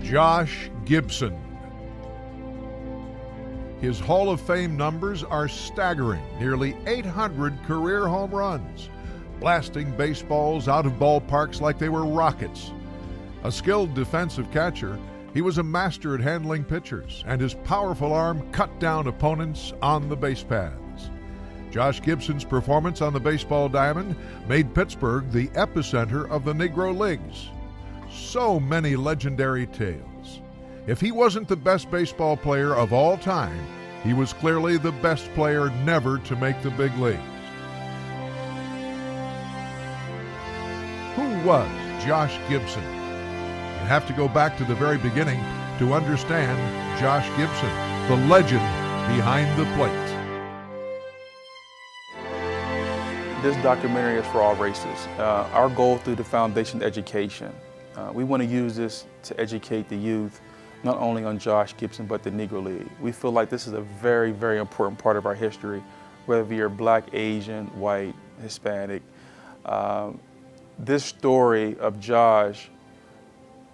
Josh Gibson. His Hall of Fame numbers are staggering, nearly 800 career home runs, blasting baseballs out of ballparks like they were rockets. A skilled defensive catcher, he was a master at handling pitchers, and his powerful arm cut down opponents on the base paths. Josh Gibson's performance on the baseball diamond made Pittsburgh the epicenter of the Negro Leagues. So many legendary tales. If he wasn't the best baseball player of all time, he was clearly the best player never to make the big leagues. Who was Josh Gibson? You have to go back to the very beginning to understand Josh Gibson, the legend behind the plate. This documentary is for all races. Our goal through the foundation is education. We want to use this to educate the youth, not only on Josh Gibson, but the Negro League. We feel like this is a very, very important part of our history, whether you're Black, Asian, white, Hispanic. This story of Josh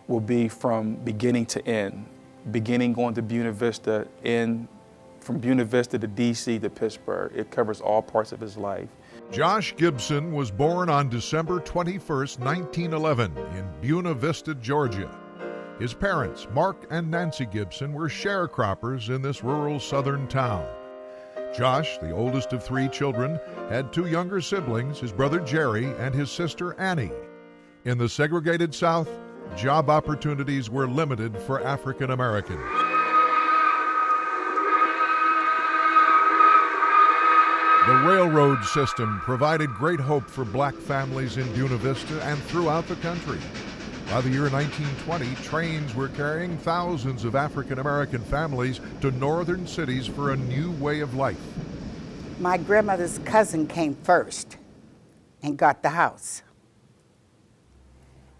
will be from beginning to end, beginning going to Buena Vista, from Buena Vista to DC to Pittsburgh. It covers all parts of his life. Josh Gibson was born on December 21st, 1911 in Buena Vista, Georgia. His parents, Mark and Nancy Gibson, were sharecroppers in this rural southern town. Josh, the oldest of 3 children, had 2 younger siblings, his brother Jerry and his sister Annie. In the segregated South, job opportunities were limited for African Americans. The railroad system provided great hope for black families in Buena Vista and throughout the country. By the year 1920, trains were carrying thousands of African American families to northern cities for a new way of life. My grandmother's cousin came first and got the house.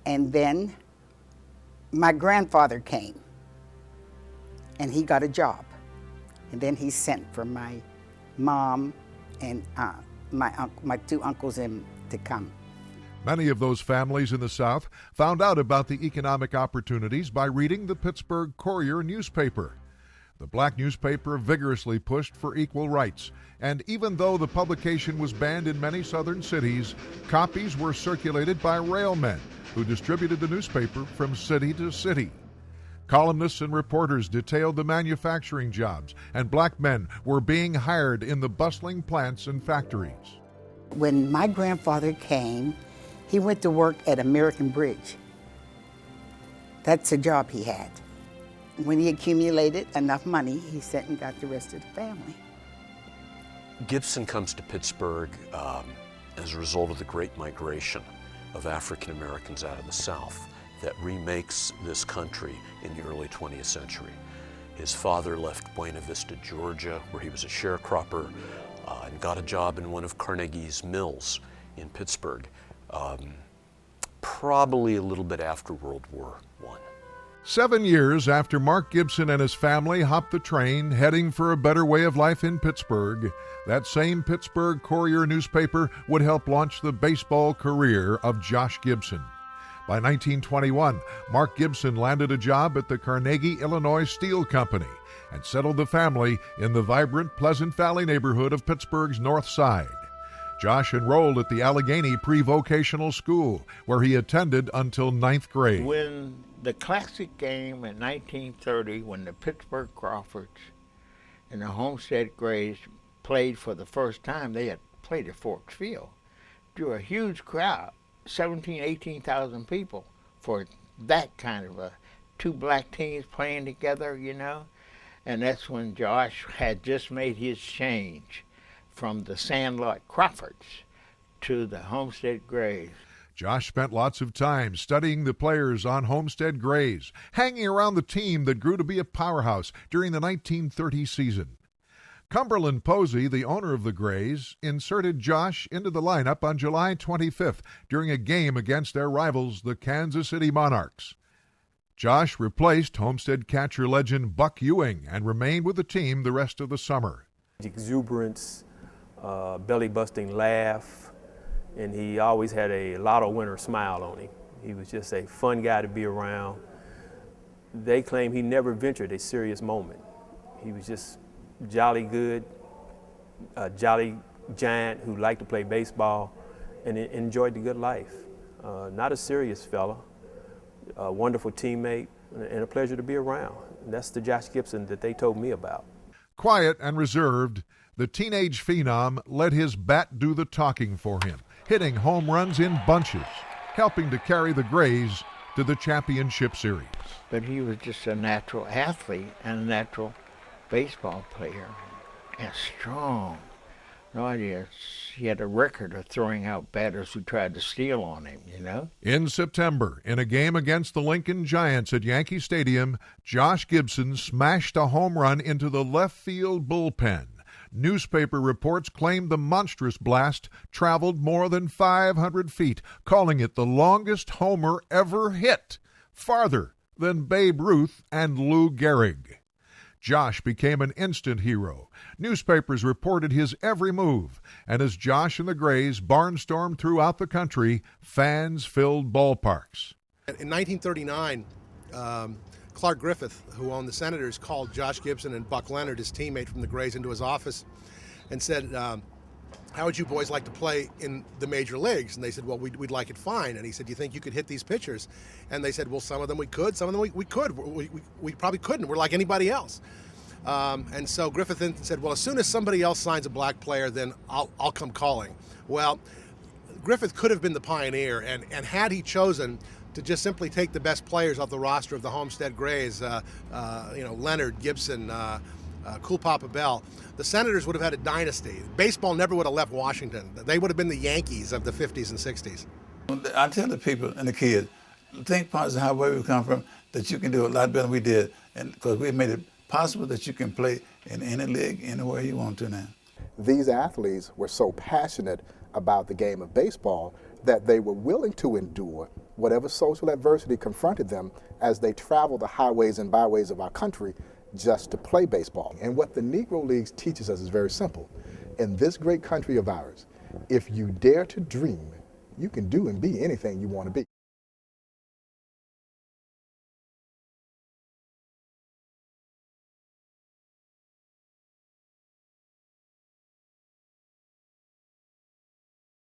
And then my grandfather came and he got a job. And then he sent for my mom and my 2 uncles to come. Many of those families in the South found out about the economic opportunities by reading the Pittsburgh Courier newspaper. The black newspaper vigorously pushed for equal rights, and even though the publication was banned in many southern cities, copies were circulated by railmen who distributed the newspaper from city to city. Columnists and reporters detailed the manufacturing jobs, and black men were being hired in the bustling plants and factories. When my grandfather came, he went to work at American Bridge. That's a job he had. When he accumulated enough money, he sent and got the rest of the family. Gibson comes to Pittsburgh as a result of the Great Migration of African Americans out of the South that remakes this country in the early 20th century. His father left Buena Vista, Georgia, where he was a sharecropper, and got a job in one of Carnegie's mills in Pittsburgh, probably a little bit after World War I. 7 years after Mark Gibson and his family hopped the train heading for a better way of life in Pittsburgh, that same Pittsburgh Courier newspaper would help launch the baseball career of Josh Gibson. By 1921, Mark Gibson landed a job at the Carnegie, Illinois Steel Company and settled the family in the vibrant Pleasant Valley neighborhood of Pittsburgh's North Side. Josh enrolled at the Allegheny Pre-Vocational School, where he attended until 9th grade. When the classic game in 1930, when the Pittsburgh Crawfords and the Homestead Grays played for the first time, they had played at Forks Field. Drew a huge crowd. 17,000, 18,000 people for that kind of 2 black teams playing together, you know. And that's when Josh had just made his change from the Sandlot Crawfords to the Homestead Grays. Josh spent lots of time studying the players on Homestead Grays, hanging around the team that grew to be a powerhouse during the 1930 season. Cumberland Posey, the owner of the Grays, inserted Josh into the lineup on July 25th during a game against their rivals, the Kansas City Monarchs. Josh replaced Homestead catcher legend Buck Ewing and remained with the team the rest of the summer. Exuberance, belly-busting laugh, and he always had a lotto winner smile on him. He was just a fun guy to be around. they claim he never ventured a serious moment. He was just jolly good, a jolly giant who liked to play baseball and enjoyed the good life. Not a serious fella, a wonderful teammate, and a pleasure to be around. And that's the Josh Gibson that they told me about. Quiet and reserved, the teenage phenom let his bat do the talking for him, hitting home runs in bunches, helping to carry the Grays to the championship series. But he was just a natural athlete and a natural baseball player, and strong. No idea. He had a record of throwing out batters who tried to steal on him, you know? In September, in a game against the Lincoln Giants at Yankee Stadium, Josh Gibson smashed a home run into the left field bullpen. Newspaper reports claimed the monstrous blast traveled more than 500 feet, calling it the longest homer ever hit, farther than Babe Ruth and Lou Gehrig. Josh became an instant hero. Newspapers reported his every move, and as Josh and the Grays barnstormed throughout the country, fans filled ballparks. In 1939, Clark Griffith, who owned the Senators, called Josh Gibson and Buck Leonard, his teammate from the Grays, into his office and said, how would you boys like to play in the major leagues? And they said, well, we'd like it fine. And he said, do you think you could hit these pitchers? And they said, well, some of them we could, some of them we could. We probably couldn't. We're like anybody else. And so Griffith then said, well, as soon as somebody else signs a black player, then I'll come calling. Well, Griffith could have been the pioneer, and had he chosen to just simply take the best players off the roster of the Homestead Grays, Leonard, Gibson, Cool Papa Bell, the Senators would have had a dynasty. Baseball never would have left Washington. They would have been the Yankees of the 50s and 60s. I tell the people and the kids, think positive how where we come from, that you can do a lot better than we did, and because we made it possible that you can play in any league, anywhere you want to now. These athletes were so passionate about the game of baseball that they were willing to endure whatever social adversity confronted them as they traveled the highways and byways of our country just to play baseball. And what the Negro Leagues teaches us is very simple. In this great country of ours, if you dare to dream, you can do and be anything you want to be.